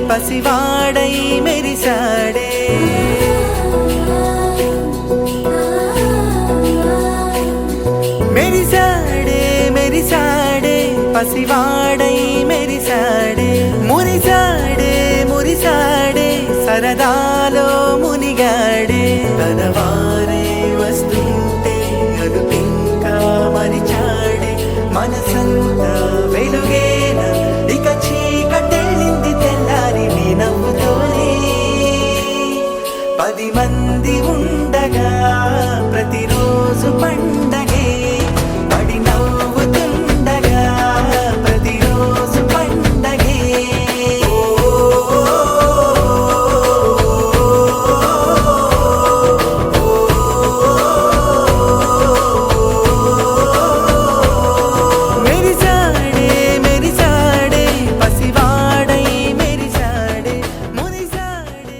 పసివాడై మెరిసాడే మెరిసాడే మెరిసాడే పసివాడై మెరిసాడే మురిసాడే మురిసాడే సరదాలో మునిగాడే తనవారే వస్తుంటే అదుపింకా మరిచాడే మనసంతా వెలుగేన ఇక చీకటెళ్ళింది తెల్లారి నీ నవ్వుతోనే 10 మంది ఉండగా ప్రతిరోజు పండగే పడి నవ్వుతుండగా ప్రతిరోజు పండగే మెరిసాడే మెరిసాడే పసివాడై మెరిసాడే మురిసాడే.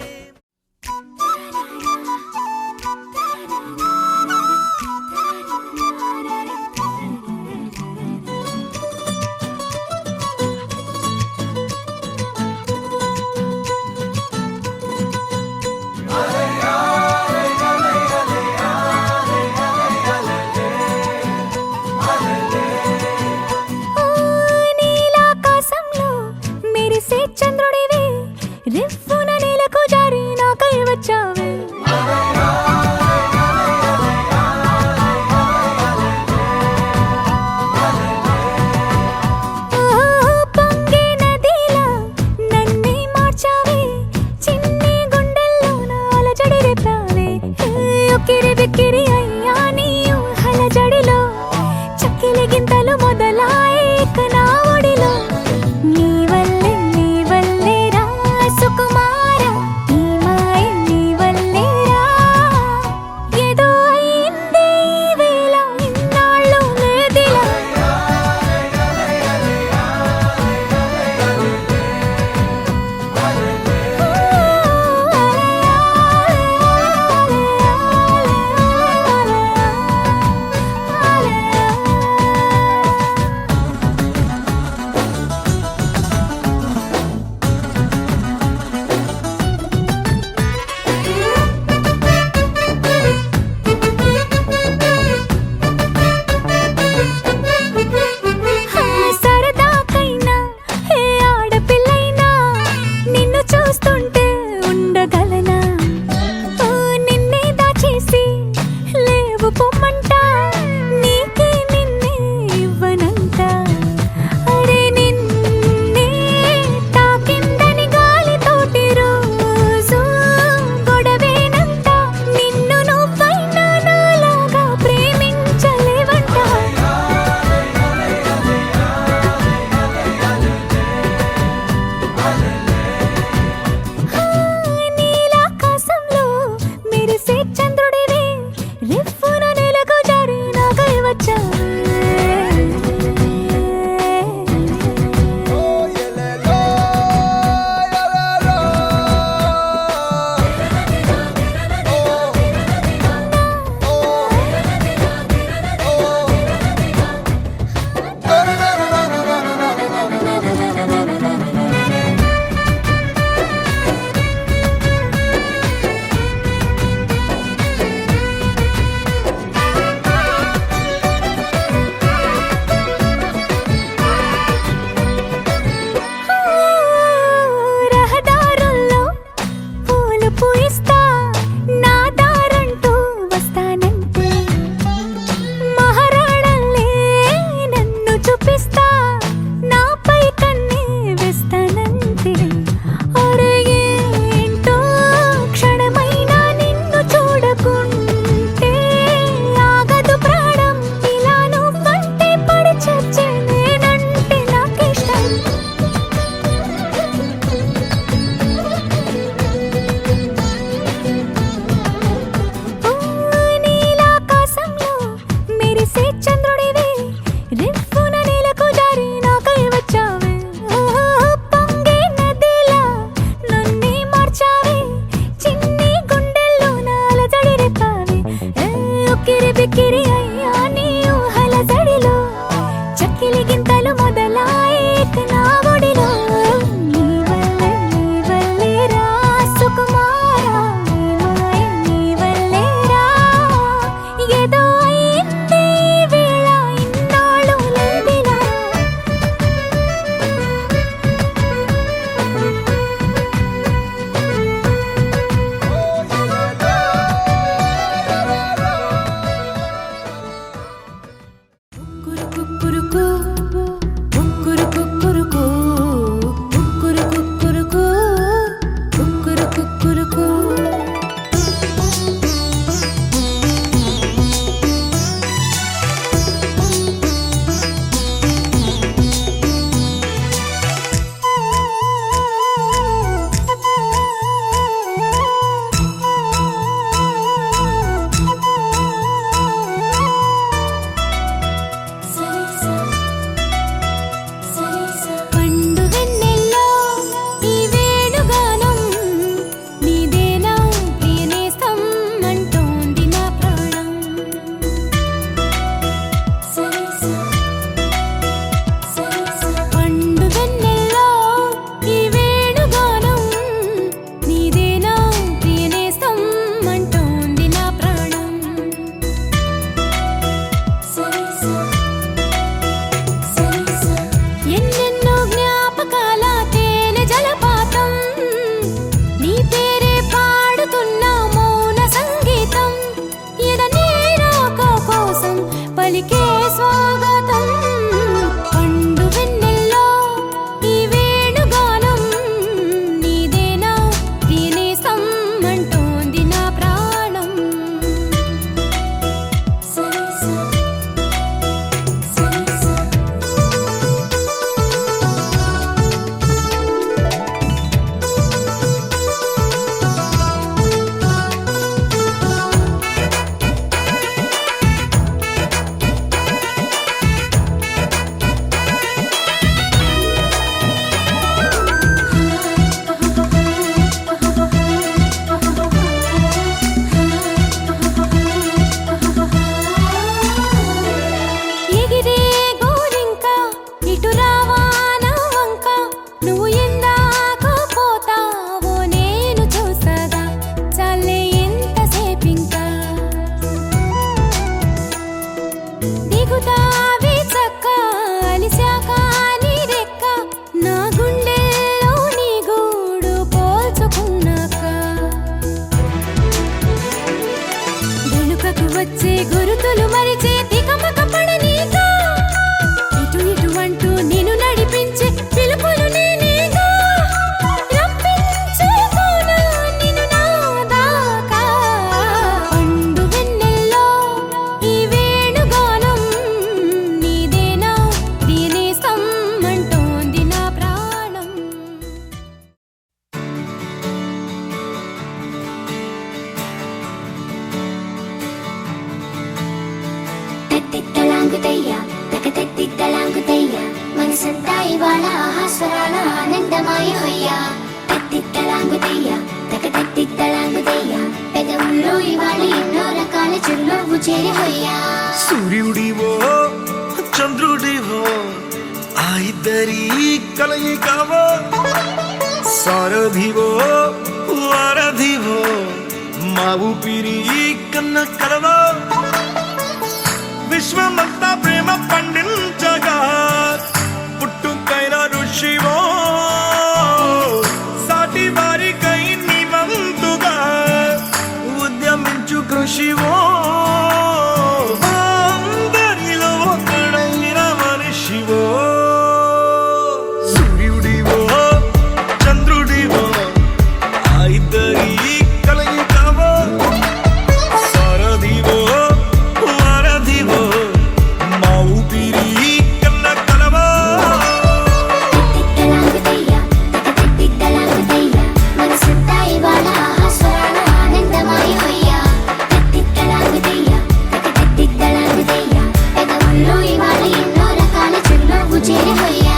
నీలాకాశంలో మెరిసే చంద్రుడివే రివ్వున నేలకు జారి నాకై వచ్చావే పొంగే నదిలా నన్నే మార్చావే చిన్ని గుండెల్లోన అలజడి రేపావే ఉక్కిరి బిక్కిరి అయ్యా నీ ఊహల జడిలో చక్కిలి గింతలు మొదలాయే ఇక నా ఒడిలో నీ వల్లే రా సుకుమార నీ మాయ నీ వల్లే చూస్తుంటే ఉండగలనా ఓ, నిన్నే దాచేసి లేవు పొమ్మంట నీకే నిన్నే ఇవ్వనంట అరే నిన్నే తాకిందని గాలితోటి రోజు గొడవేనంట నిన్ను నువ్వైనా నాలాగా ప్రేమించలేవంట మనసంతా ఇవాళ ఆహాస్వరాల ఆనందమాయ హొయ్యా తత్తిత్తలాంగుతయ్య తకతత్తిత్తలాంగుతయ్య పెదవుల్లో ఇవాళ ఎన్నో రకాల చిరునవ్వు చేరి హొయ్యా సూర్యుడివో చంద్రుడివో ఆ ఇద్దరి కలయికవో సారథివో వారధివో మా ఊపిరి కన్న కలవో విశ్వమంతా ప్రేమ పండించగా పుట్టుకైన ఋషివో సాటి వారికై నివంతుగా ఉద్యమించు కృషివో అందరిలో ఒకడైన మనిషివో సూర్యుడివో చంద్రుడివో ఆ ఇద్దరి కలయికవో సారథివో వారధివో మా ఊపిరి కన్న కలవో తత్తిత్తలాంగుతయ్య తకతత్తిత్తలాంగుతయ్య మనసంతా ఇవాళ ఆహాస్వరాల ఆనందమాయ హొయ్యా తత్తిత్తలాంగుతయ్య తకతత్తిత్తలాంగుతయ్య పెదవుల్లో ఇవాళ ఎన్నో రకాల చిరునవ్వు చేరి హొయ్యా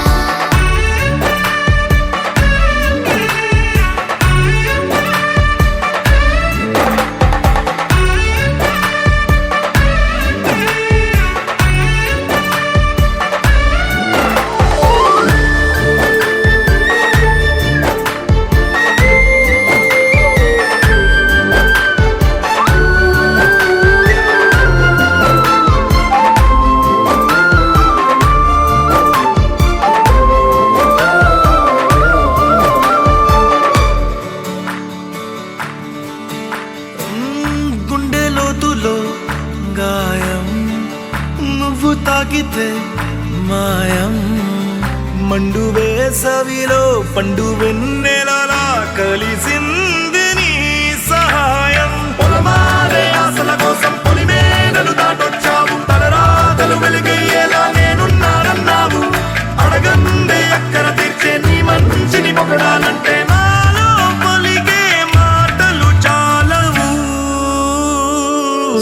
గుండె లోతులో గాయం నువ్వు తాకితే మాయం మండు వేసవిలో పండు వెన్నెలలా కలిసింది నీ సహాయం పొలమారే ఆశల కోసం పొలిమేనలు దాటొచ్చావు తలరాతలు వెలుగయ్యేలా నేనున్నానన్నావు అడగందే అక్కర తీర్చే నీ మంచిని పొగడాలంటే నాలో పలికే మాటలు చాలవు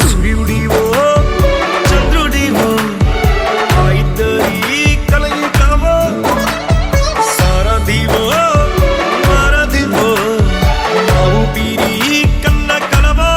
సూర్యుడివో చంద్రుడివో ఆ ఇద్దరి కలయికవో సారథివో వారధివో మా ఊపిరి కన్న కలవో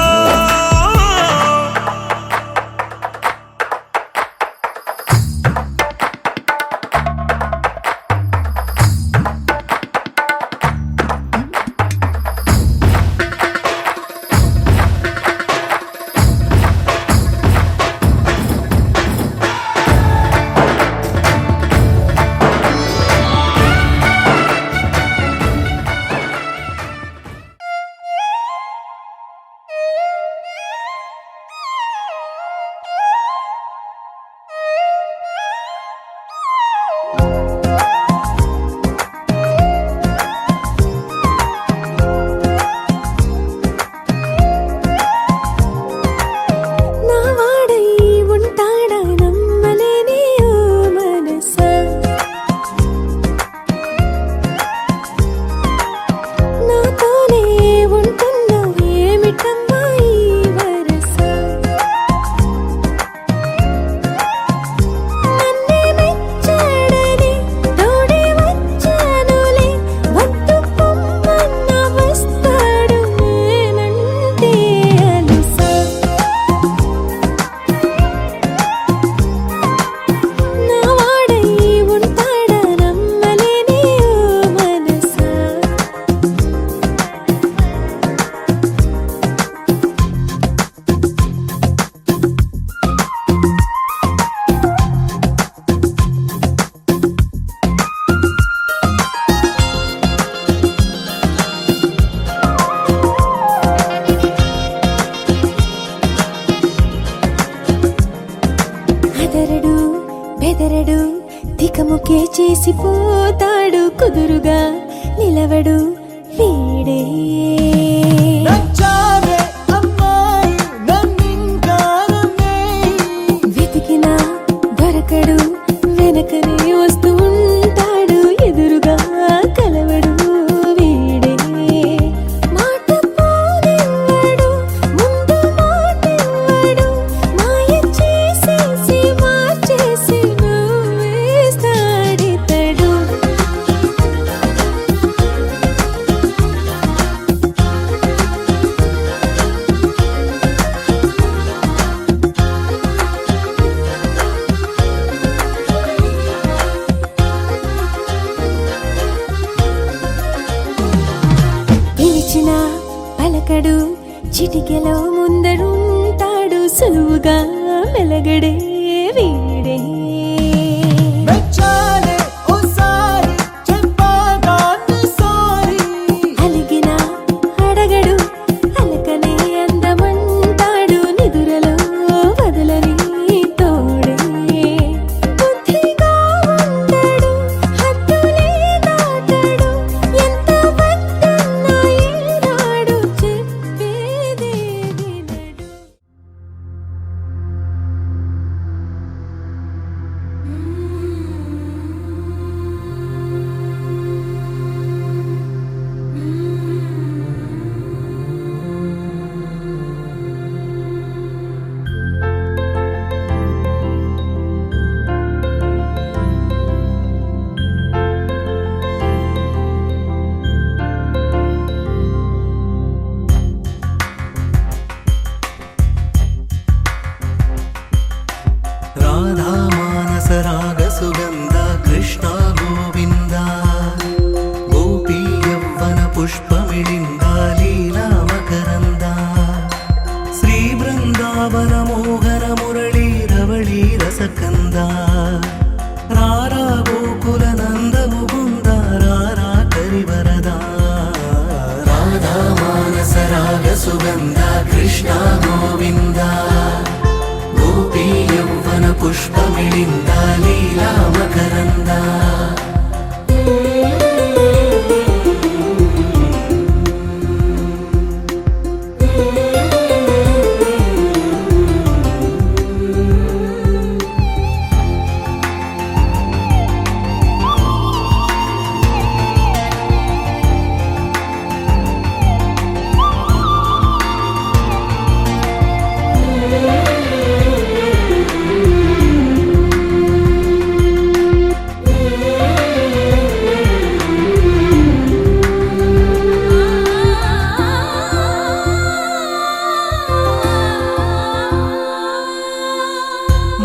నా వాడై ఉంటాడా నమ్మలేని ఓ మనసా నాతోనే ఉంటున్నా ఏమిటమ్మా ఈ వరస నన్నే మెచ్చాడని తోడే వచ్చానులే వద్దు పొమ్మన్న వస్తాడు నేనంటే అలుసా నా వాడై ఉంటాడా నమ్మలేని ఓ మనసా అదరడు బెదరడు తికముకే చేసిపోతాడు కుదురుగా నిలవడు వీడే నచ్చావే అమ్మాయి నన్నింకా నమ్మేయ్. వెతికినా దొరకడు వెనకనే వస్తూ ఉంటాడు ఎదురుగా కలవడు వీడే మాట పోనివ్వడు ముందు మాటివ్వడు మాయ చేసేసి మార్చేసి నువ్వేస్తాడితడే పలకడు చిటికెలో ముందరుంటాడు సులువుగా మెలగడే వీడే మెచ్చాలే ఓసారి చెప్పగానే సారీ అలిగిన అడగడు అలకనే అందమంటాడు నిదురలో వదలని తోడే బుద్ధిగా ఉండడు హద్దులే దాటడు ఎంత వద్దన్నా ఏనాడు చెప్పేదే వినడు రాధా మానస రాగ సుగంధ కృష్ణ గోవింద గోపీ యవ్వన పుష్పమిళింద లీలా మకరంద శ్రీ బృందావన మోహన మురళీ రవళీ రసకంద రారా గోకుల నంద ముకుంద రారా కరివరద రాధా మానస రాగ సుగంధ కృష్ణ గోవింద గోపీ యవ్వన పుష్పమిళింద లీలా మకరంద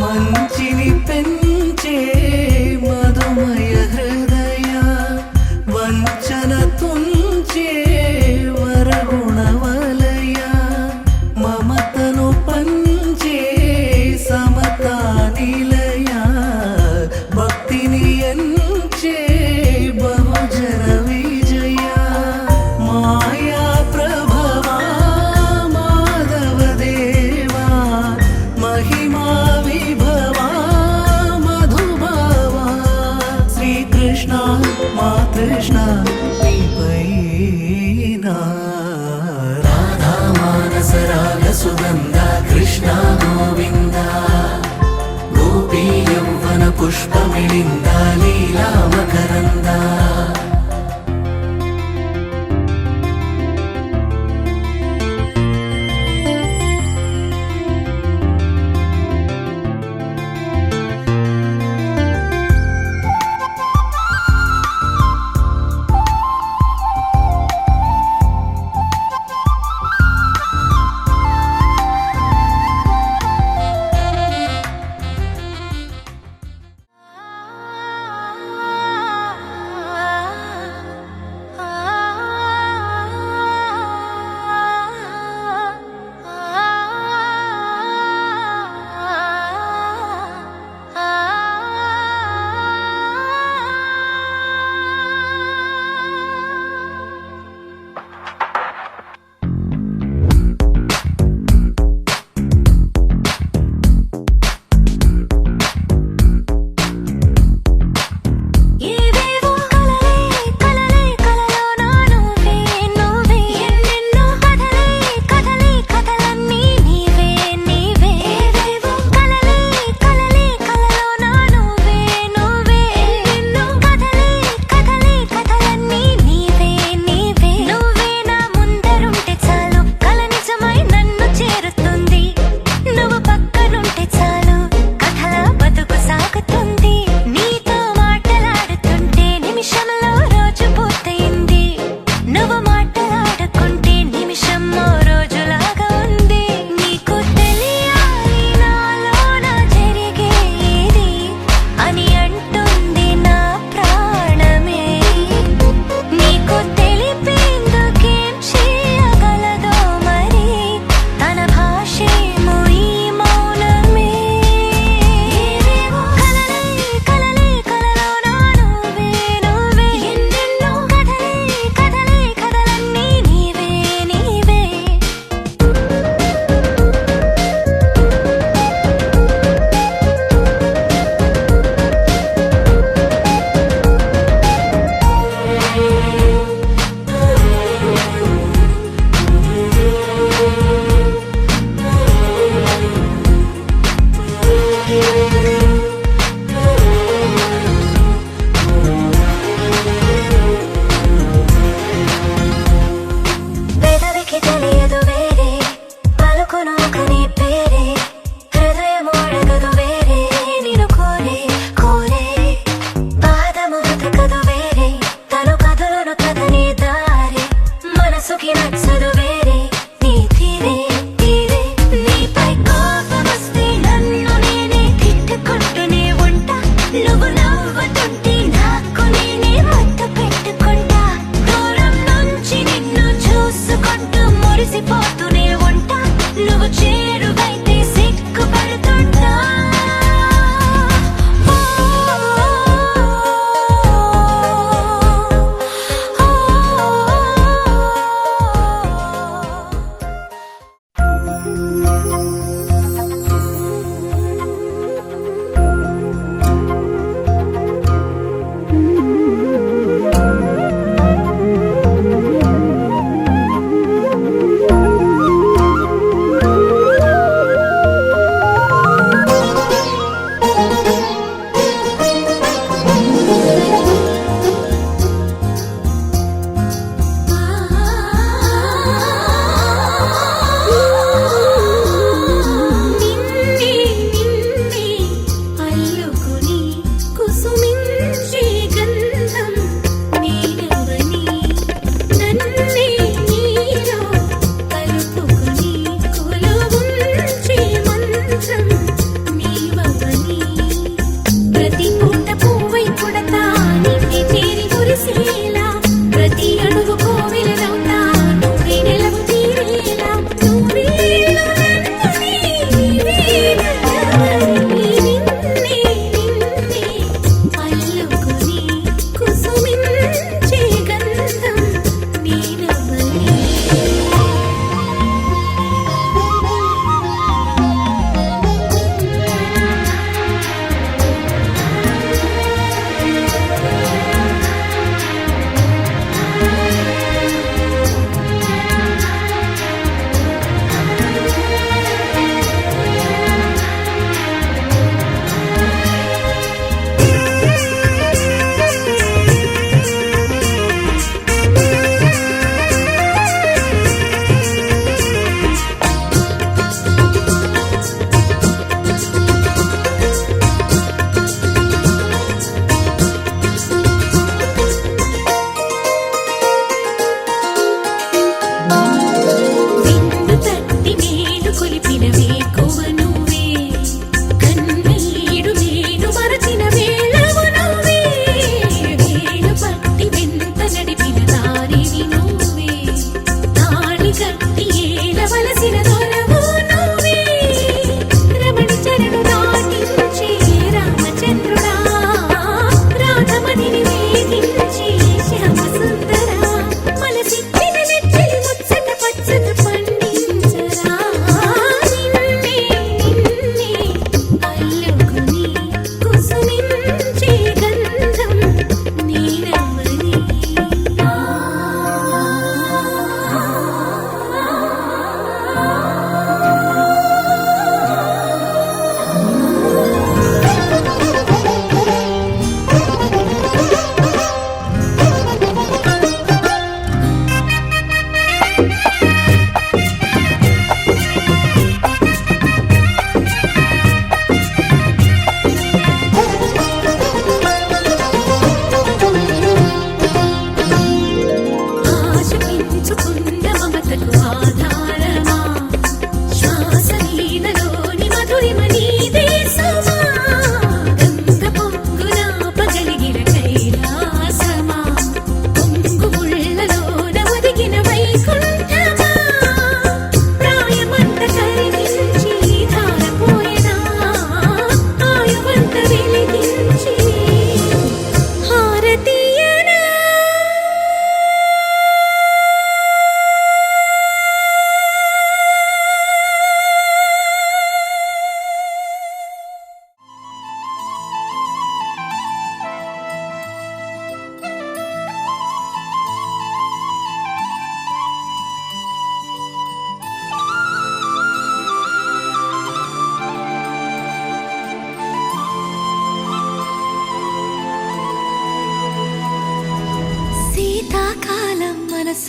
మంచిని పెంచే మధుమయ హృదయ వంచన తుంచే వరగుణ వలయ మమతను పంచే సమతా నిలయ భక్తిని ఎంచే బహుజన విజయ మాయా ప్రభవా మాధవ దేవా మహిమా విభవా మధుభావా శ్రీకృష్ణ మా కృష్ణ నీపైనా రాధా మానస రాగ సుగంధ కృష్ణ గోవింద గోపీ యవ్వన పుష్పమిళింద లీలా మకరంద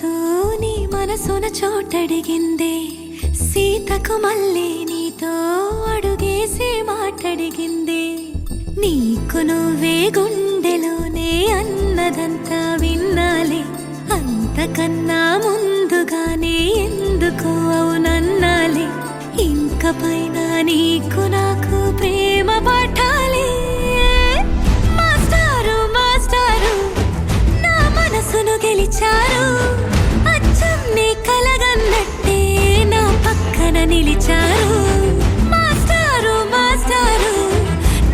మనసు నీ మనసున చోటడిగిందే సీతకు మళ్ళీ నీతో అడుగేసి మాటడిగిందే నీకు నువ్వే గుండెలోనే అన్నదంతా విన్నాలే అంతకన్నా ముందుగానే ఎందుకు అవునన్నాలే ఇంక పైన నీకు నాకు ప్రేమ పాఠాలే మాస్టారు మాస్టారు నా మనసును గెలిచారు అచ్చం నీ కలగన్నట్టే నా పక్కన నిలిచారు మాస్టారు మాస్టారు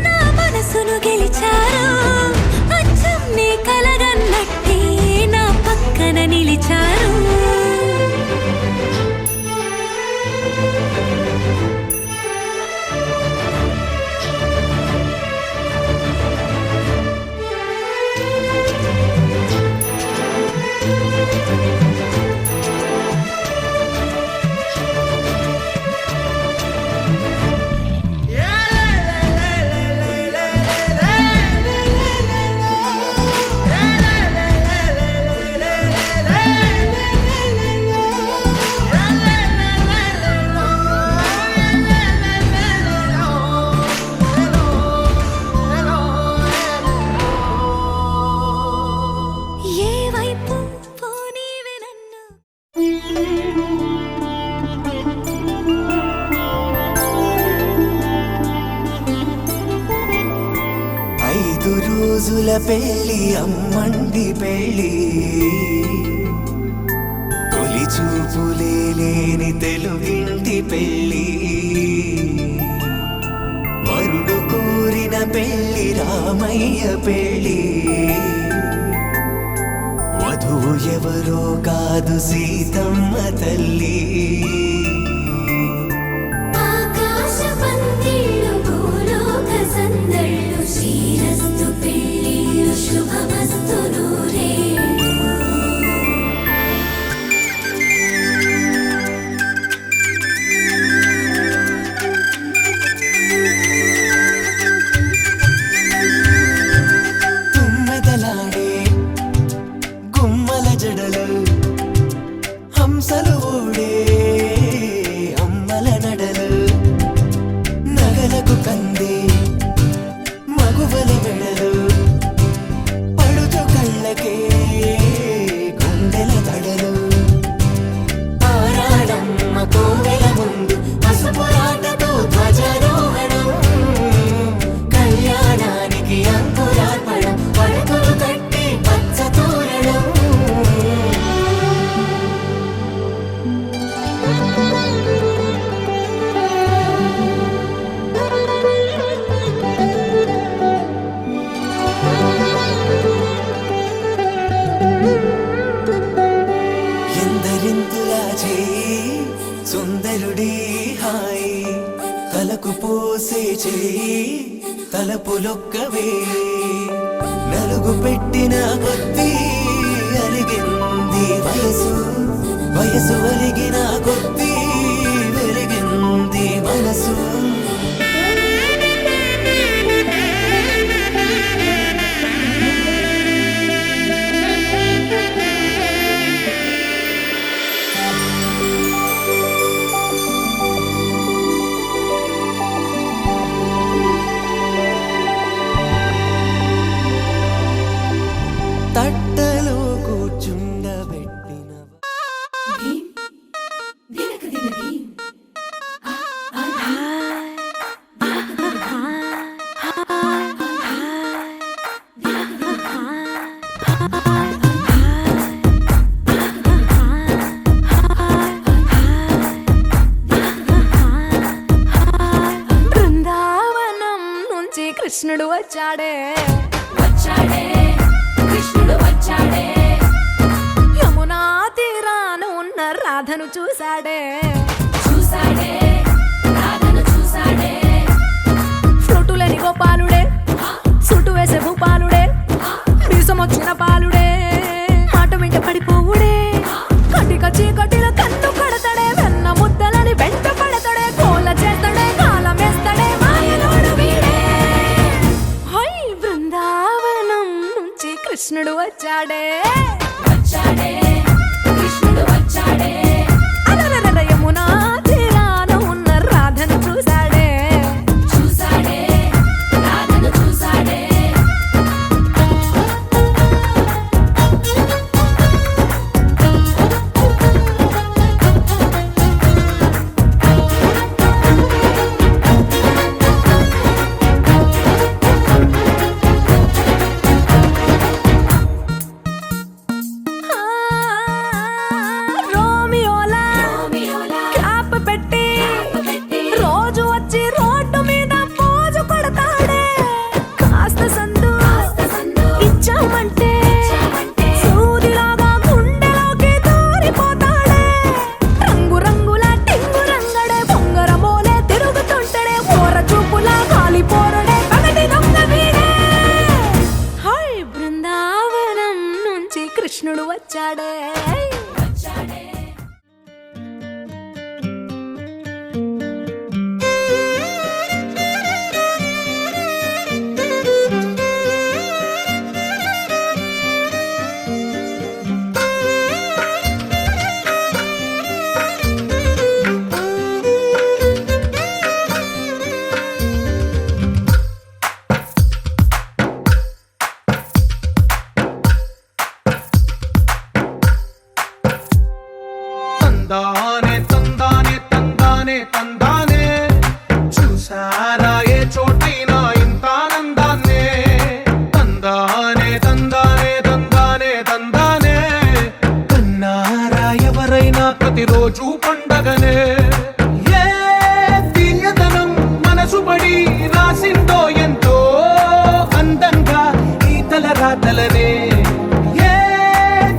నా మనసును గెలిచారు అచ్చం నీ కలగన్నట్టే నా పక్కన నిలిచారు రోజుల పెళ్ళి అమ్మండి పెళ్ళి తొలి చూపులే లేని తెలుగింటి పెళ్ళి వరుడు కోరిన పెళ్ళి రామయ్య పెళ్ళి వధువు ఎవరో కాదు సీతమ్మ తల్లి శ్రీరస్తు పెళ్ళిళ్ళు శుభమస్తు నూరే తుమ్మెదలాడే గుమ్మల జడలు హంసలు ఊడే అమ్మల నడలు నగలకు కందే మగువల మెడలు పడుచు కళ్ళకే గుండెల తడలు ఆరాడమ్మ కోవెల ముందు పసుపు రాటతో ధ్వజారోహణం కళ్యాణానికి అంకురార్పణం పడకలు కట్టి పచ్చ తోరణం ఎందరింతులా చేయి సుందరుడి హాయి తలకు పోసే చేయి తలపులొక్కవే నలుగు పెట్టిన కొద్దీ అలిగింది వయసు వయసు అలిగిన కొద్దీ వెలిగింది మనసు తట్టలో కూర్చుండబెట్టిన బృందావనం నుంచి కృష్ణుడు వచ్చాడే కృష్ణుడు వచ్చాడే యమునా తీరాన ఉన్న రాధను చూశాడే రాధను చూశాడే ఫ్రూటులేని గోపాలుడే సుటు వేసే భూపాలుడే మీసం వచ్చిన పాలుడే మాట వెంట పడిపోవుడే కటిక చీకటిలో కన్ను కడతాడే వెన్న ముద్దలని వెంట పడతాడే కోల చేస్తాడే కాలం వేస్తాడే మాయలోడు వీడే హై బృందావనం నుంచి కృష్ణుడు వచ్చాడే తందానే తందానే తందానే తందానే చూసారా ఏ చోటైనా ఇంత ఆనందాన్నే తందానే తందానే తందానే తందానే కన్నారా ఎవరైనా ప్రతిరోజు పండగనే ఏ తీయదనం మనసు పడి రాసిందో ఎంతో అందంగా ఈ తల రాతలనే ఏ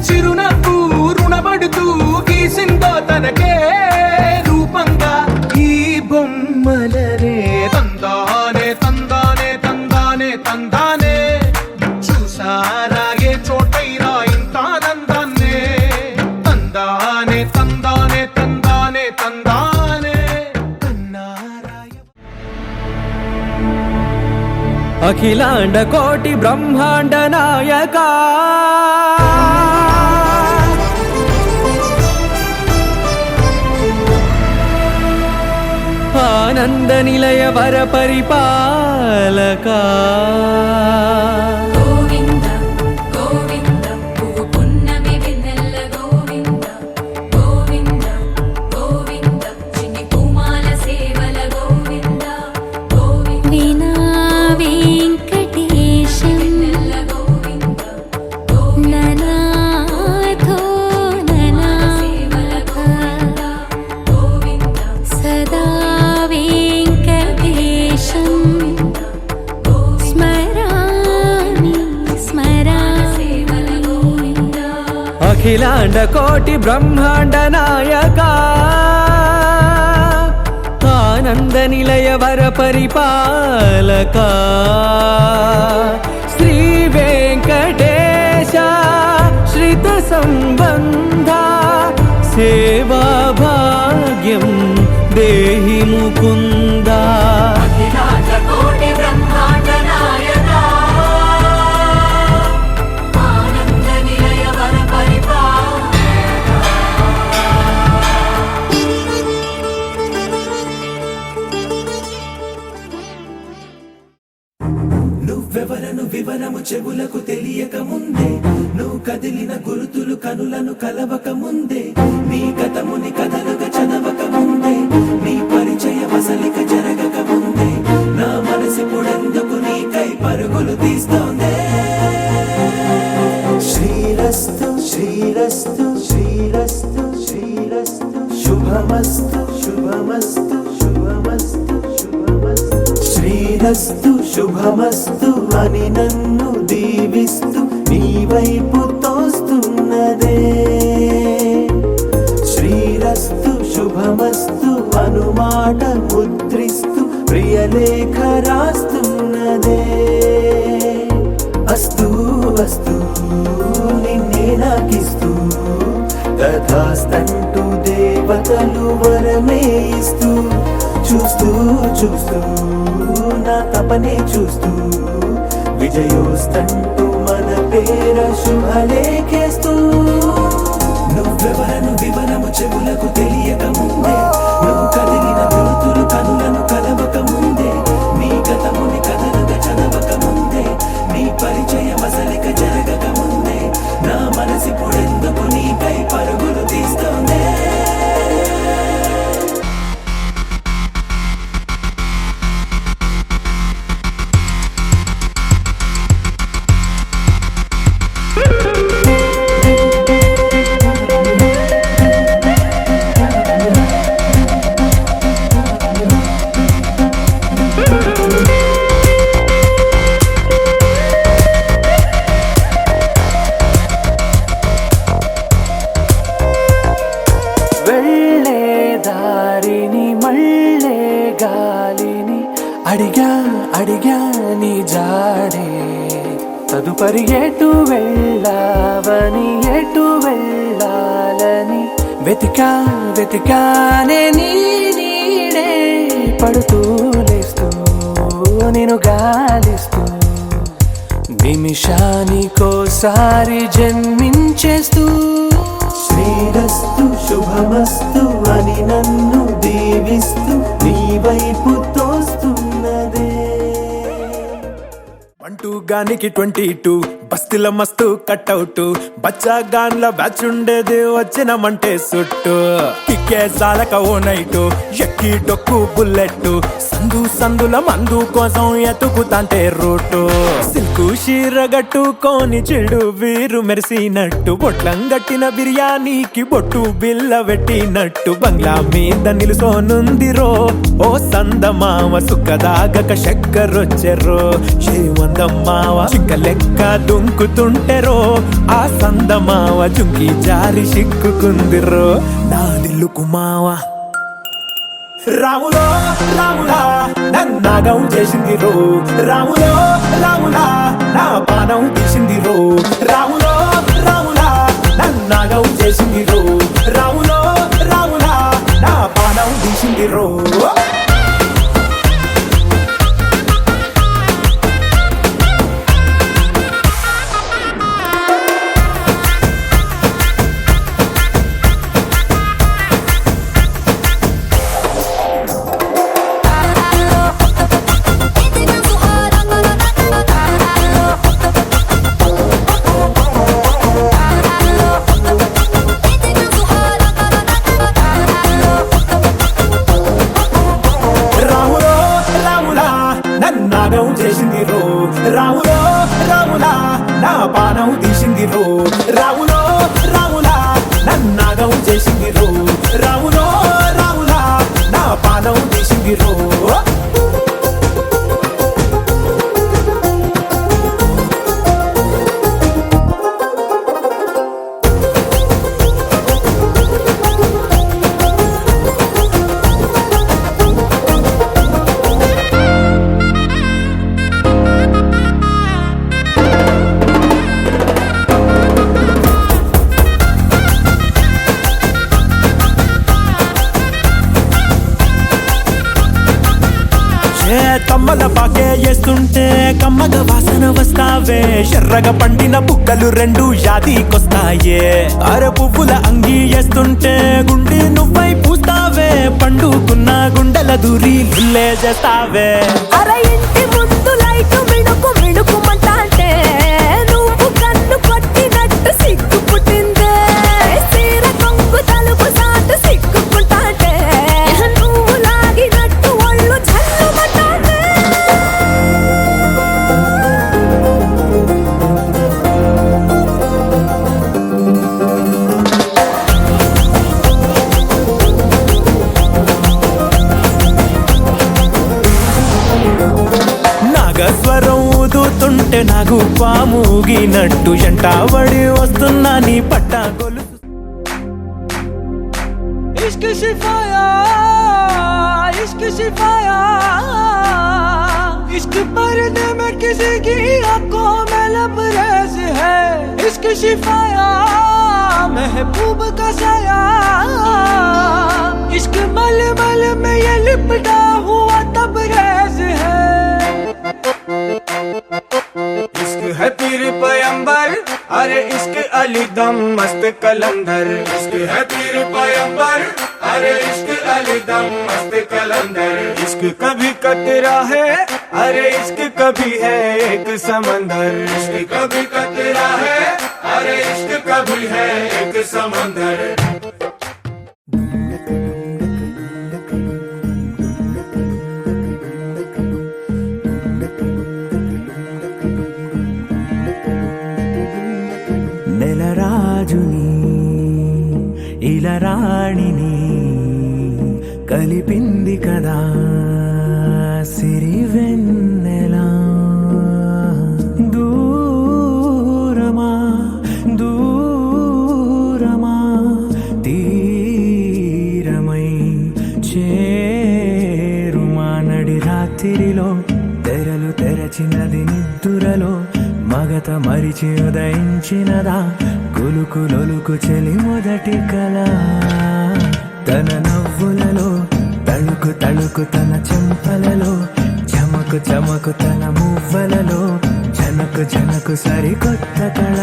చిరునవ్వు రుణపడుతూ గీసిందో తనకే రూపంగా ఈ బొమ్మలనే తందానే తందానే తందానే తందానే చూసారా ఏ చోటైనా ఇంత ఆనందాన్నే తందానే తందానే తందానే తందానే కన్నారాయ అఖిలాండ కోటి బ్రహ్మాండ నాయక ఆనంద నిలయ వర పరిపాలక గోవింద గోవింద పువ్వు పున్నమి వెన్నెల గోవింద గోవింద గోవింద చిన్ని పూమాల సేవల గోవింద గోవింద వినా వెంకటేశం వెన్నెల గోవింద గోవింద ననాథో సేవల ననాథ గోవింద సదా వెంకటేశం స్మరామి సేవల స్మరామి గోవింద అఖిలాండ కోటి బ్రహ్మాండ నాయక ఆనంద నిలయ వర పరిపాలక శ్రీ వెంకటేశ శ్రిత సంబంధ సేవా భాగ్యం దేహి ముకుంద కోటి బ్రహ్మాండ నాయక ఆనంద నిలయ వర నువ్వెవరను వివరము చెవులకు తెలియక ముందే నువ్వు కదిలిన గురుతులు కనులను కలవక ముందే నీ కథముని కథలుగా చదవక ముందే నీ పరిచయ వసలిక జరగక ముందే నా మనసు పొడెందుకు నీకై పరుగులు తీస్తోందే శ్రీరస్తు శ్రీరస్తు శ్రీరస్తు శ్రీరస్తు శుభమస్తు శుభమస్తు శుభమస్తు శుభమస్తు శ్రీరస్తు శుభమస్తు అని నన్ను దీవిస్తూ నీ వైపు తోస్తున్నదే శ్రీరస్తు శుభమస్తు అనుమాట ముద్రిస్తూ ప్రియలేఖ రాస్తున్నదే అస్తు అస్తు నిన్నే నాకిస్తూ తథాస్తంటూ దేవతలు వరమే ఇస్తూ చూస్తూ చూస్తూ నా తపనే చూస్తూ విజయోస్తంటూ మన పేర శుభలేఖేస్తూ నువ్వెవరను వివరము చెవులకు తెలియక ముందే నువ్వు కదిలిన గురుతులు కనులను కలవక ముందే నీ గతముని కథలుగా చదవక ముందే నీ పరిచయ వసలిక జరగక ముందే నా మనసి పొడెందుకు నీకై పరుగులు తీస్తోందే వెళ్ళే దారిని మళ్ళే గాలిని అడిగా అడిగా నీ జాడే తదుపరి ఎటు వెళ్ళావని ఎటు వెళ్ళాలని వెతికా వెతికానే నీ నీడే పడుతూ లేస్తూ నేను గాలిస్తూ నిమిషానికోసారి జన్మించేస్తూ శ్రీరస్తు శుభమస్తు అని నన్ను దీవిస్తూ నీ వైపు తోస్తున్నదే 1 2 గానికి 22 బస్తిల మస్తు కట్అవుట్ బచ్చా గాన్ల బ్యాచ్ ఉండేది వచ్చినమంటే సుట్టు కిక్కే సాలక ఓ నైటు ఎక్కి డొక్కు బుల్లెట్ సందు సందుల మందు కోసం ఎతుకుతాంటే రూటు సిల్కు షీరగట్టుకోని చెడు వీరు మెరిసినట్టు బొట్లం గట్టిన బిర్యానీకి బొట్టు బిల్ల పెట్టినట్టు బంగ్లా మీద నిలుసోనుందిరో ఓ సందమావ సుక్కదాగక చక్కరొచ్చెరో శేవందమ్మావ చిక్క లెక్క దుంకుతుంటెరో ఆ సందమావ జుంకి జారి సిక్కుకుందిరో నా దిల్లుకు మావ రాములో రాములా నన్నాగం చేసింది రో రాములో రాములా నా పానం తీసింది రో రాములో రాములా నన్నాగం చేసింది రో రాములో రాములా నా పానం తీసింది రో నాగం చేసింది రో రాములో రాములా నా పానం తీసింది రో రాములో రాములా నన్నాగం చేసింది రో రాములో రాములా నా పానం తీసింది రో తమ్మల పాకే వేస్తుంటే కమ్మగ వాసన వస్తావే ఎర్రగా పండిన బుక్కలు రెండు యాదికొస్తాయే అర పువ్వుల అంగి వేస్తుంటే గుండి నువ్వై పూస్తావే పండుకున్న గుండెల దూరి లుల్లే చేస్తావే అర ఇంటి ముందు లైట్ మిణుకు మిణుకుమంటే నువ్వు కన్ను కొట్టినట్టు సిగ్గు పుట్టిందే సీర కొంగు తలుపు సాటు సిగ్గుకుంటాంటే నువ్వు లాగినట్టు ఒళ్ళు చల్లుమంటాంటే నాగస్వరం ఊదుతుంటే నాకు పాముగినట్టు ఎంటావడి వస్తున్నా నీ పట్ట గొలుసు इश्क सिफाया इश्क सिफाया इश्क पर्दे में किसी की आंखों में लबरेज है इश्क सिफाया महबूब का साया इश्क मलमल में ये लिपटा हुआ तबरेज है इश्क है पीर पैगंबर अरे इश्क अली दम मस्त कलंदर इश्क है पीर पैगंबर अरे इश्क अली दम मस्त कलंदर इश्क कभी कतरा है अरे इश्क कभी है एक समंदर इश्क कभी कतरा है अरे इश्क कभी है एक समंदर నెలరాజుని ఇలరాణిని కలిపింది కదా సిరివెన్నెలా దూరమా దూరమా తీరమై చేరుమా నడి రాత్రిలో తెరలు తెరచినది నిద్దురలో మగత మరిచి ఉదయించినదా కులుకు లొలుకు చెలి మొదటి కళ తన నవ్వులలో తళుకు తళుకు తన చెంపలలో చమకు చమకు తన మువ్వలలో జనకు జనకు సరికొత్త కళ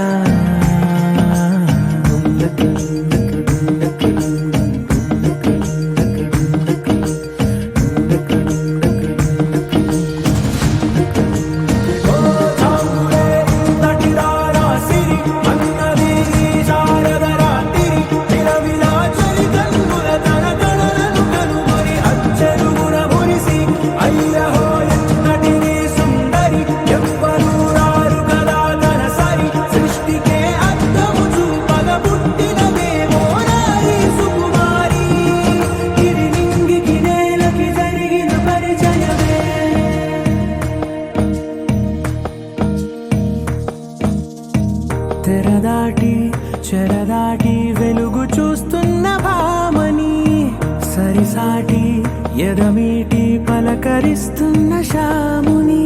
సాటి ఎదమీటి పలకరిస్తున్న శాముని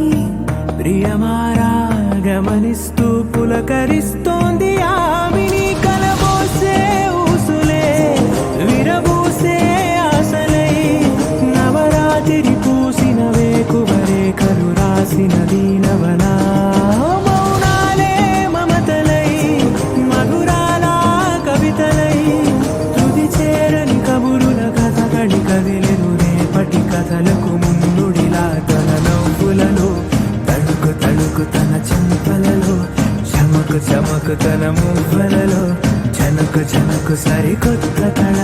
ప్రియమారా గమనిస్తూ పులకరిస్తోంది ఆమిని కలబోసే ఊసులే విరబూసే ఆశలై నవరాత్రి పూసిన వేకువరే కలు రాసిన దీనవనా మౌనాలే మమతలై మధురాల కవితలై తుది చేరని కబురుల కథ కడి కదిలెను రేపటి కథలకు ముందుడిలా తన నవ్వులలో తడుకు తడుకు తన చెంపలలో చమకు చమకు తన మువ్వలలో జనకు జనకు సరికొత్త కళ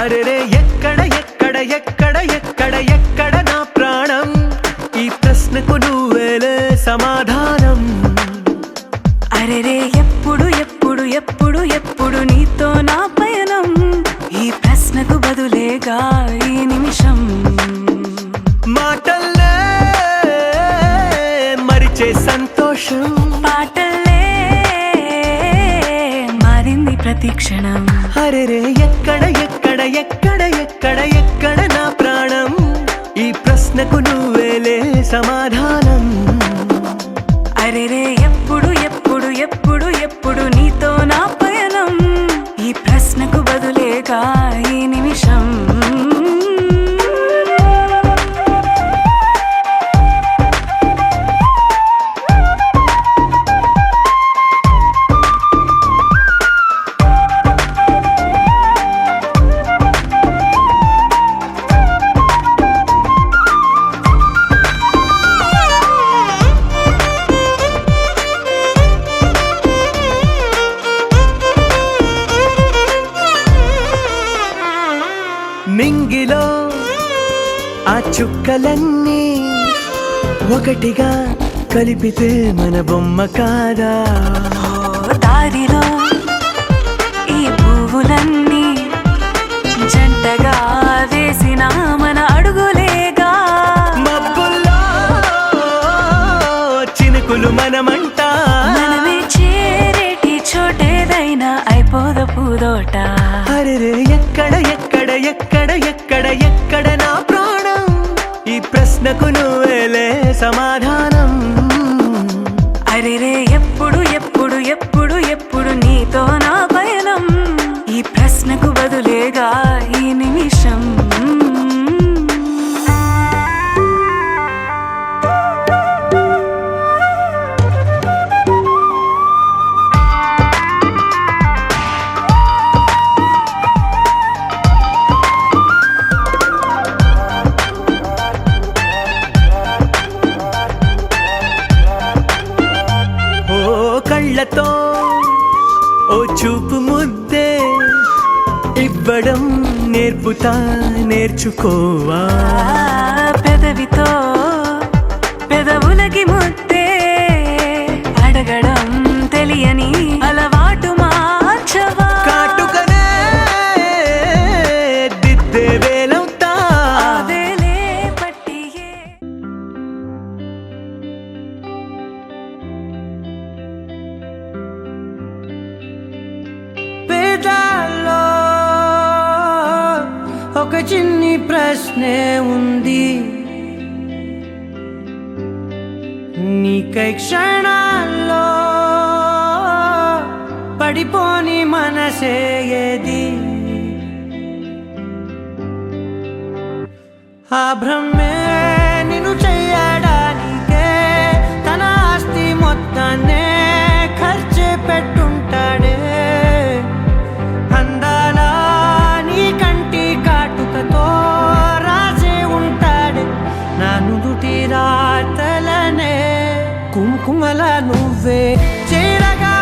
అరెరే ఎక్కడ ఎక్కడ ఎక్కడ ఎక్కడ ఎక్కడ నా ప్రాణం ఈ ప్రశ్నకు నువ్వేలే సమాధానం అరెరే ఎప్పుడు ఎప్పుడు ఎప్పుడు ఎప్పుడు నీతో నా పయనం ఈ ప్రశ్నకు బదులేగా ఈ నిమిషం మాటల్లే మరిచే సంతోషం పాటలే మారింది ప్రతి క్షణం అరెరే ఎక్కడ ఎక్కడ ఎక్కడ ఎక్కడ ఎక్కడ నా ప్రాణం ఈ ప్రశ్నకు నువ్వేలే సమాధానం అరెరే ఎప్పుడు ఎప్పుడు ఎప్పుడు ఎప్పుడు నీతో నా పయనం ఈ ప్రశ్నకు బదులేగా ఈ నిమిషం నింగిలో ఆ చుక్కలన్నీ ఒకటిగా కలిపితే మన బొమ్మ కాదా దారిలో ఈ పువ్వులన్నీ జంటగా వేసిన మన అడుగులేగా మబ్బుల్లో చినుకులు మనమంట మనమే చేరేటి చోటేదైనా అయిపోద పూదోట అరెరే ఎక్కడ ఎక్కడ ఎక్కడ ఎక్కడ ఎక్కడ నా ప్రాణం ఈ ప్రశ్నకు నువ్వేలే సమాధానం అరెరే ఎప్పుడు ఎప్పుడు ఎప్పుడు ఎప్పుడు నీతో నా పయనం ఈ ప్రశ్నకు బదులేగా ఈ నిమిషం కళ్ళతో ఓ చూపు ముద్దే ఇవ్వడం నేర్పుతా నేర్చుకోవా పెదవితో పెదవులకి ముద్దే అడగడం తెలియని అలవాటు మార్చవా కాటుకనే దిద్దే వేలవుతా వేలే పట్టియే పేదాల్లో ఒక చిన్ని ప్రశ్నే ఉంది నీకై క్షణాల్లో పడిపోని మనసే ఏది ఆ భ్రమే నిన్ను చెయ్యడానికే తన ఆస్తి మొత్తాన్నే ఖర్చే పెట్టుంటాడే అందాల నీ కంటి కాటుకతో రాజే ఉంటాడే నా నుదుటి రాతలనే కుంకుమల నువ్వే చేరగా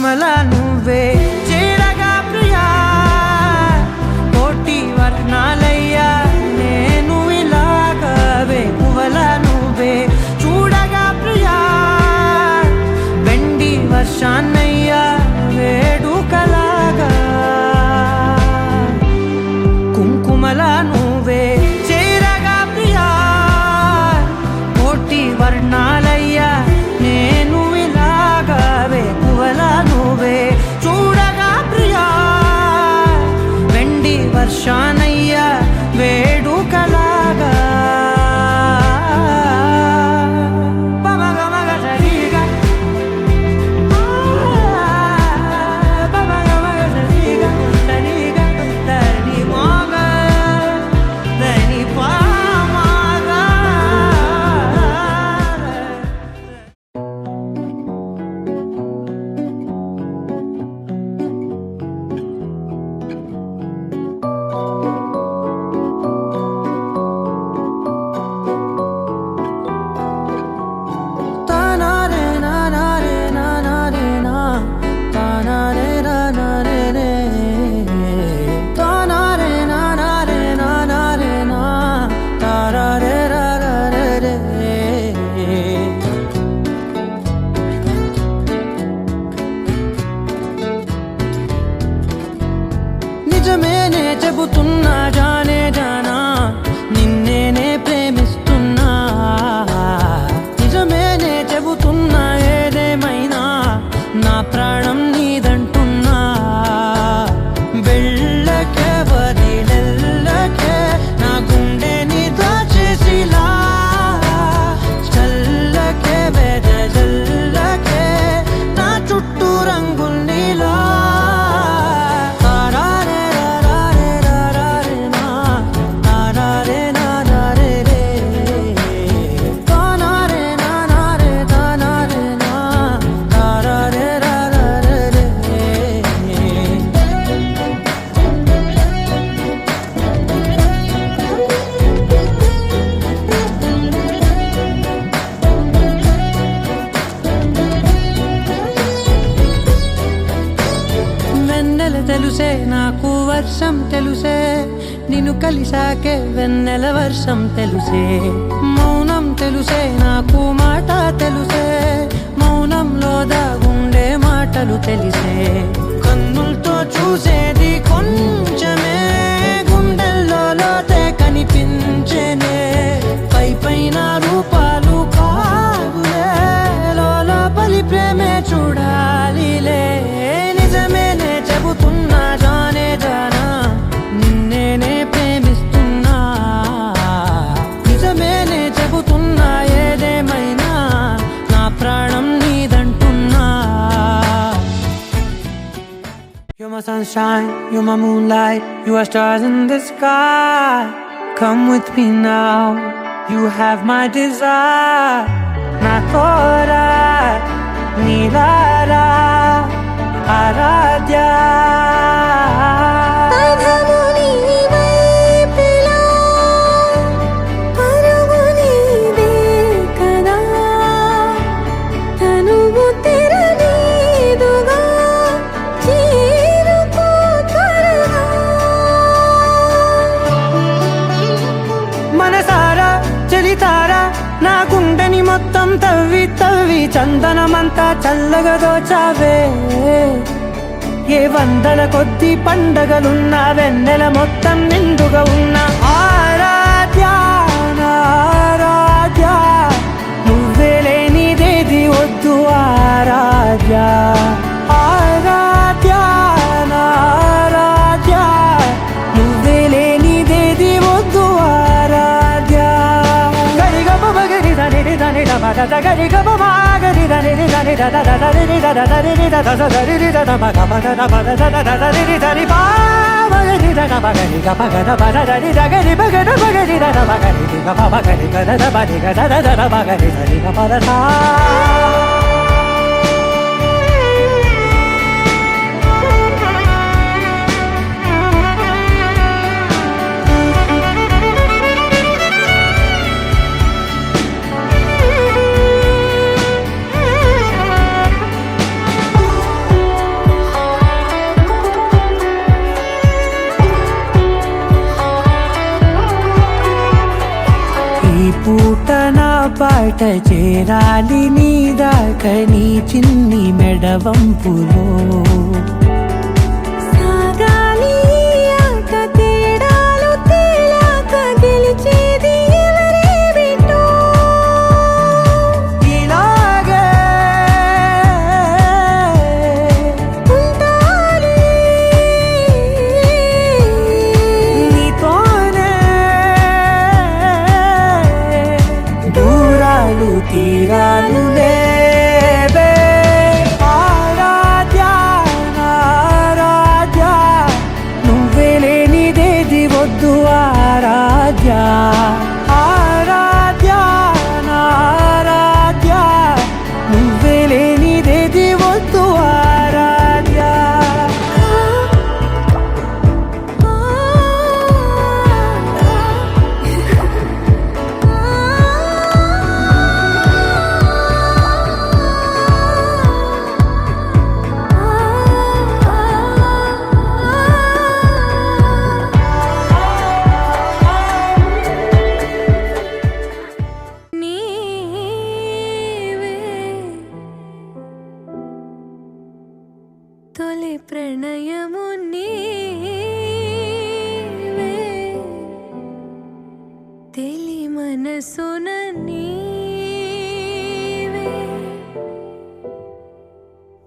కుంకుమల నువ్వే చేరగా ప్రియా కోటి వర్ణాలయ్యా నేను ఇలాగా వేకువల నువ్వే చూడగా ప్రియా వెండి వర్షాన్నయ్యా వేడుకలాగా కుంకుమల నువ్వే చేరగా ప్రియా కోటి వర్ణాలయ్యా నేను ఇలాగా వేకువల నువ్వే చూడగా ప్రియా వెండి వర్షానయ్యా వేడుకలాగా నిజమేనే చెబుతున్నా జానే జానా నిన్నేనే ప్రేమిస్తున్నా నిజమేనే చెబుతున్నా ఏదేమైనా నా ప్రాణం నీదంటున్నా వెళ్ళకే వదిలెల్లకే నా గుండెని దాచేసిలా చల్లకే వెదజల్లకే నా చుట్టూ రంగుల్నిలా తెలుసే నాకు వర్షం తెలుసే నిన్ను కలిసాకే వెన్నెల వర్షం తెలుసే మౌనం తెలుసే నాకు మాట తెలుసే మౌనంలో దాగుండే మాటలు తెలిసే కన్నులతో చూసేది కొంచెమే గుండెల్లో లోతే కనిపించేనే పై పైన రూపాలు కాదులే లోపలి ప్రేమే చూడాలిలే నిజమేనే చెబుతున్నా జానే జానా నిన్నేనే ప్రేమిస్తున్నా నిజమేనే చెబుతున్నా ఏదేమైనా నా ప్రాణం నీదంటున్నా You're my sunshine, you're my moonlight, you are stars in the sky. Come with me now, you have my desire. Na tora nilara ఆరాధ్య మనసారా చలితారా నా గుండెని మొత్తం తవ్వి తవ్వి చందనమంతా చల్లగా దోచావే ఏ వందల కొద్ది పండగలున్నా వెన్నెల మొత్తం నిండుగా ఉన్న ఆరాధ్య ఆరాధ్య నువ్వే లేనిదేది వద్దు ఆరాధ్య ఆరాధ్య ఆరాధ్య నువ్వే లేనిదేది వద్దు ఆరాధ్య గరిగమ మగరి దని దని దమ దద గరిగమ మాగరి దని దని దద దద దని దద దని దద దరి దద మగ మగ దమ దద దద దని దని పా మగరి దద మగరి గమ గద బద దని దగరి మగద మగరి దద మగరి గమ మగరి గద దబని గద దద మగరి దని గమ దద పూట నా పాట చేరాలి నీ దాకని చిన్ని మెడవంపులో సాగాలి ఆట తేడాలు తేలాక గెలిచేది ఎవరే బిడ్డో ఇలాగే ఉంటాలి నీతోనే దూరాలు తీరాలు లేవే ఆరాధ్యా ఆరాధ్యా నువ్వే లేనిదేది వద్దు ఆరాధ్యా ఆరాధ్యా ఆరాధ్యా నువ్వే లేనిదేది వద్దు ఆరాధ్యా నీవే తొలి ప్రణయము నీవే తెలి మనసున నీవే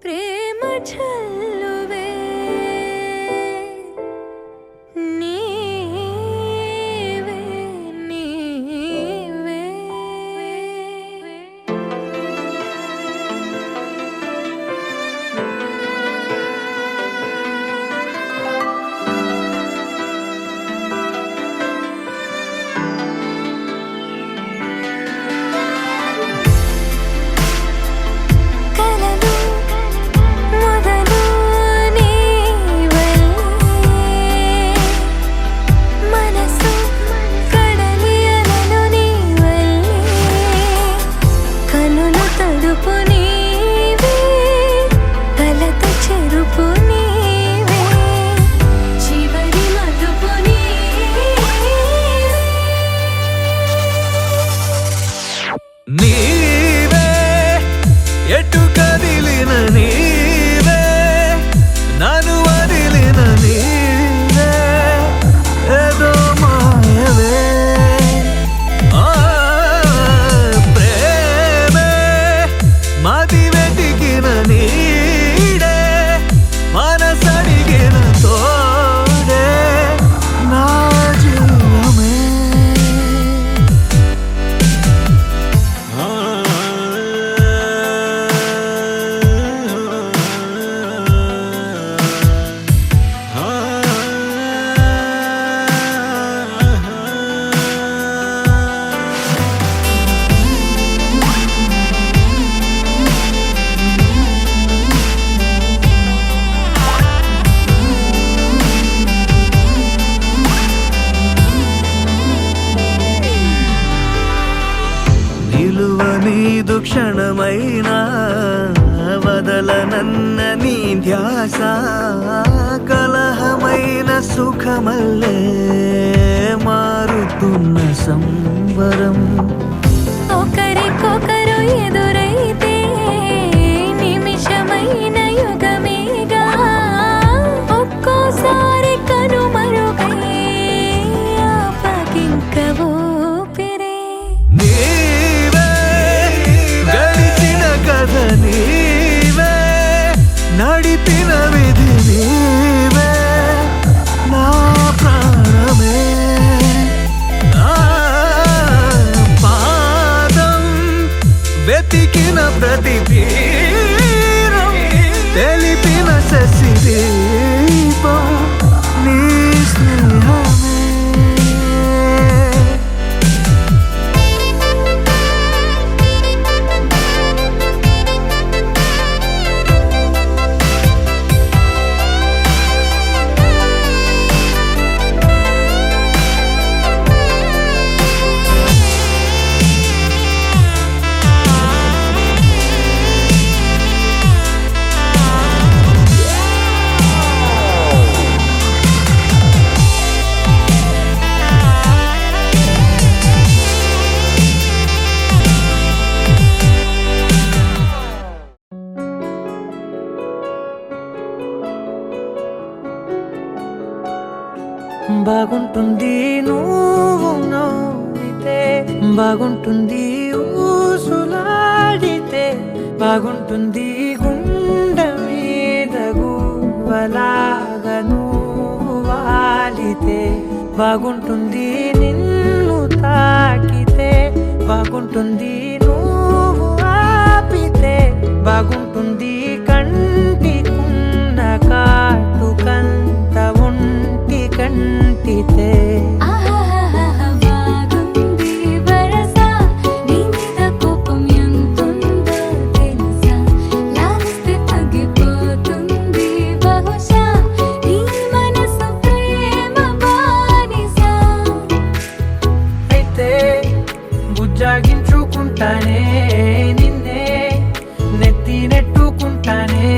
ప్రేమ చల్లువే నీవే నీవే కలలు మొదలు నీవల్లే మనసు కడలి అలలు నీవల్లే కనులు తడుపు నీవే కలత చెరుపు నీవే చివరి మదుపు నీవే ఎటు కదిలిన నీవే నన్ను వదిలిన నీవే ఏదో మాయవే ఆ ప్రేమే మది వెతికిన నీడే మనసడిగిన తోడే నా జీవమే నిలువ నీదు క్షణమైనా వదలనన్న నీ ధ్యాస కలహమైన సుఖమల్లే మారుతున్న సంబరం ఒకరికొకరు ఎదురైతే నిమిషమైన యుగమేగా ఒక్కోసారి కనుమరుగై ఆపగింక ఊపిరే నీవే గడిచిన కథ నీవే నడిపిన విధి నీవే నా ప్రాణమే ఆ పాదం వెతికిన ప్రతి తీరం తెలిపిన శశిదీపం నీ స్నేహమే నువ్వు నవ్వితే బాగుంటుంది, ఊసులాడితే బాగుంటుంది, గుండె మీద గువ్వలాగా నువ్వు వాలితే బాగుంటుంది, నిన్ను తాకితే బాగుంటుంది, నువ్వు ఆపితే బాగుంటుంది, కంటికున్న కాటుకంత ఒంటి కంటితే బాగుంది వరస నీ మీద కోపం ఎంతుందో తెలుసా, లాలిస్తే తగ్గిపోతుంది బహుశా నీ మనసు ప్రేమ బానిస. అయితే బుజ్జాగించుకుంటానే నిన్నే, నెత్తి నెట్టుకుంటానే,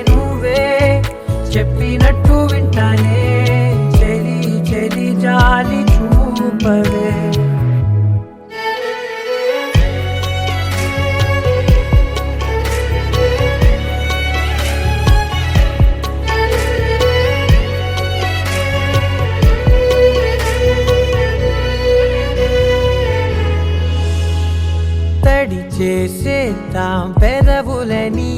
నువ్వే చెప్పినట్టు వింటానే, చెలి చెలి జాలి చూపవే. తడి చేసేద్దాం పెదవులని,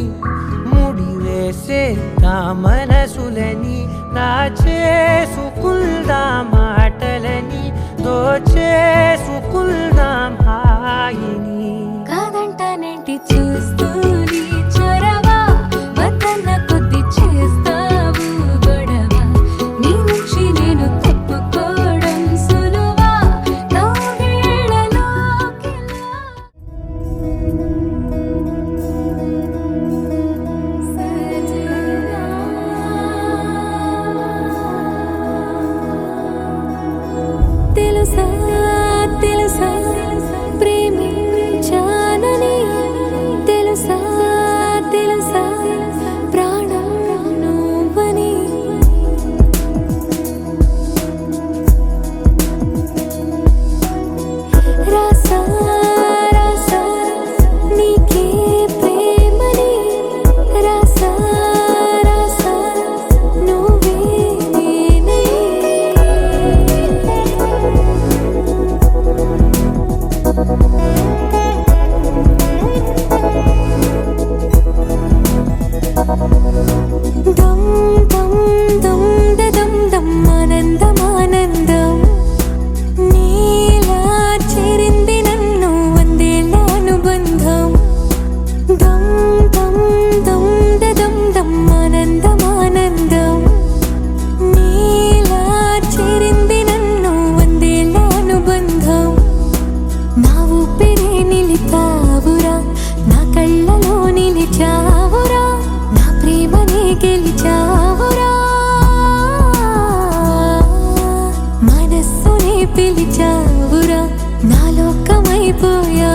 ముడి వేసేద్దాం మనసులని, నా చేసుకుందాం మాటలని, దోచేసుకుందాం హాయిని. కాదంటానేంటి చూస్తూని చొరవ, వద్దన్న కొద్ది చేస్తావు గొడవ, నీ నుంచి నేను తప్పుకోవడం సులువా, నవ్వేళ్ళలోకిలా. తెలుసా తెలుసా ప్రేమించానని, తెలుసా తెలుసా ప్రాణం నువ్వని. రాసా రాసా నీకే ప్రేమని, రాసా రాసా నువ్వే నేనని. దమ్ దమ్ దమ్ దమ్ దమ్ ఆనందం ఆనందం, నీలా చేరింది నన్ను వందేళ్ళ అనుబంధం. దమ్ దమ్ దమ్ దమ్ దమ్ ఆనందం ఆనందం, నీలా చేరింది నన్ను వందేళ్ళ అనుబంధం. నా ఊపిరే నిలిపావురా, నా కళ్ళలో నిలిచావురా, నా ప్రేమనే గెలిచావురా, మనస్సునే పిలిచావురా, నా లోకమైపోయా.